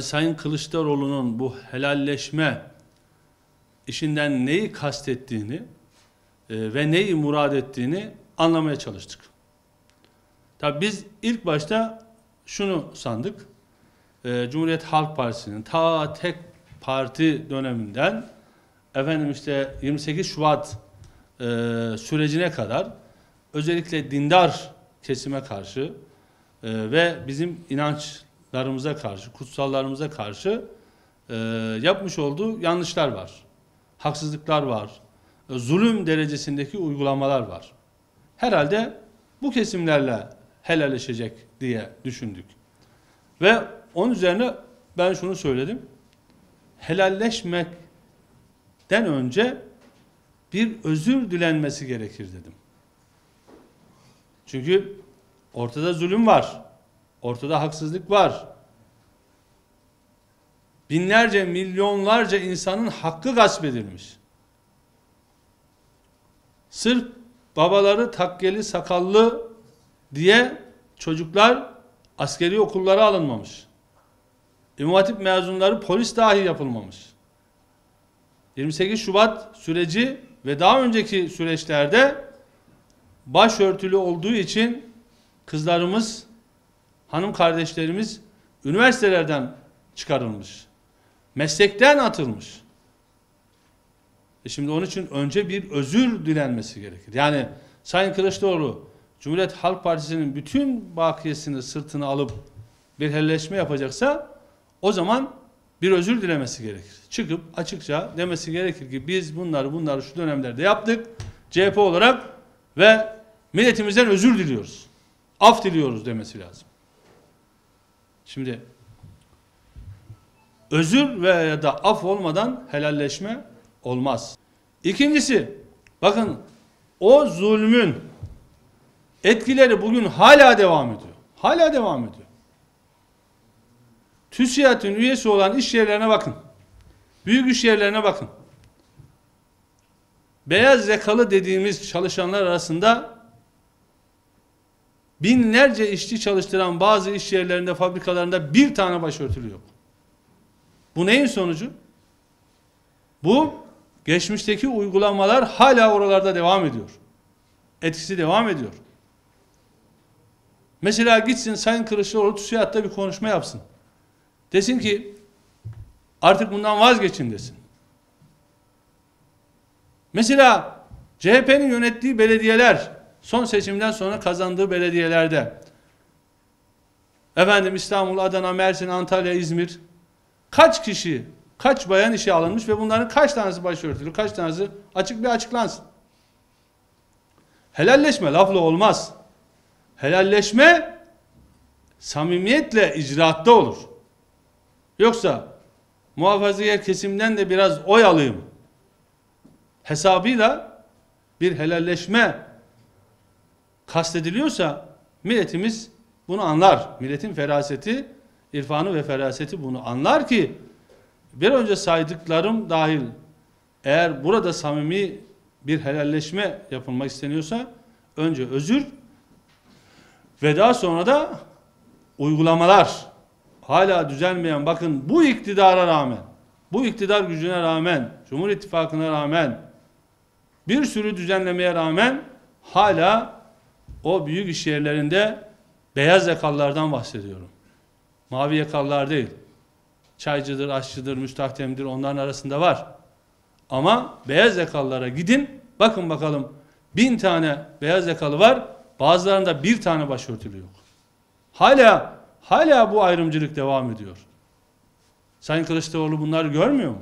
Sayın Kılıçdaroğlu'nun bu helalleşme işinden neyi kastettiğini ve neyi murad ettiğini anlamaya çalıştık. Tabii biz ilk başta şunu sandık. Cumhuriyet Halk Partisi'nin ta tek parti döneminden 28 Şubat sürecine kadar özellikle dindar kesime karşı ve bizim inançlarımıza karşı, kutsallarımıza karşı yapmış olduğu yanlışlar var. Haksızlıklar var. Zulüm derecesindeki uygulamalar var. Herhalde bu kesimlerle helalleşecek diye düşündük. Ve onun üzerine ben şunu söyledim. Helalleşmekten önce bir özür dilenmesi gerekir dedim. Çünkü ortada zulüm var. Ortada haksızlık var. Binlerce, milyonlarca insanın hakkı gasp edilmiş. Sırf babaları takkeli, sakallı diye çocuklar askeri okullara alınmamış. İmam Hatip mezunları polis dahi yapılmamış. 28 Şubat süreci ve daha önceki süreçlerde başörtülü olduğu için kızlarımız, hanım kardeşlerimiz üniversitelerden çıkarılmış. Meslekten atılmış. Şimdi onun için önce bir özür dilenmesi gerekir. Yani Sayın Kılıçdaroğlu Cumhuriyet Halk Partisi'nin bütün bakiyesini sırtına alıp bir helalleşme yapacaksa o zaman bir özür dilemesi gerekir. Çıkıp açıkça demesi gerekir ki biz bunları şu dönemlerde yaptık CHP olarak ve milletimizden özür diliyoruz. Af diliyoruz demesi lazım. Şimdi özür veya da af olmadan helalleşme olmaz. İkincisi, bakın o zulmün etkileri bugün hala devam ediyor. Hala devam ediyor. TÜSİAD'ın üyesi olan iş yerlerine bakın. Büyük iş yerlerine bakın. Beyaz yakalı dediğimiz çalışanlar arasında binlerce işçi çalıştıran bazı iş yerlerinde, fabrikalarında bir tane başörtülü yok. Bu neyin sonucu? Bu geçmişteki uygulamalar hala oralarda devam ediyor. Etkisi devam ediyor. Mesela gitsin Sayın Kılıçdaroğlu TÜSİAD'da bir konuşma yapsın. Desin ki artık bundan vazgeçin desin. Mesela CHP'nin yönettiği belediyeler, son seçimden sonra kazandığı belediyelerde İstanbul, Adana, Mersin, Antalya, İzmir kaç kişi, kaç bayan işe alınmış ve bunların kaç tanesi başörtülü, kaç tanesi açık bir açıklansın. Helalleşme lafla olmaz. Helalleşme samimiyetle icraatta olur. Yoksa muhafazakar kesimden de biraz oy alayım hesabıyla bir helalleşme kastediliyorsa milletimiz bunu anlar. Milletin feraseti, irfanı ve feraseti bunu anlar ki bir önce saydıklarım dahil eğer burada samimi bir helalleşme yapılmak isteniyorsa önce özür ve daha sonra da uygulamalar hala düzelmeyen, bakın bu iktidara rağmen, bu iktidar gücüne rağmen, Cumhur İttifakı'na rağmen, bir sürü düzenlemeye rağmen hala o büyük iş yerlerinde beyaz yakalılardan bahsediyorum. Mavi yakalılar değil. Çaycıdır, aşçıdır, müstahdemdir, onların arasında var. Ama beyaz yakalılara gidin, bakın bakalım 1000 tane beyaz yakalı var, bazılarında bir tane başörtülü yok. Hala bu ayrımcılık devam ediyor. Sayın Kılıçdaroğlu bunları görmüyor mu?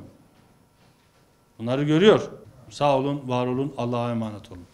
Bunları görüyor. Sağ olun, var olun, Allah'a emanet olun.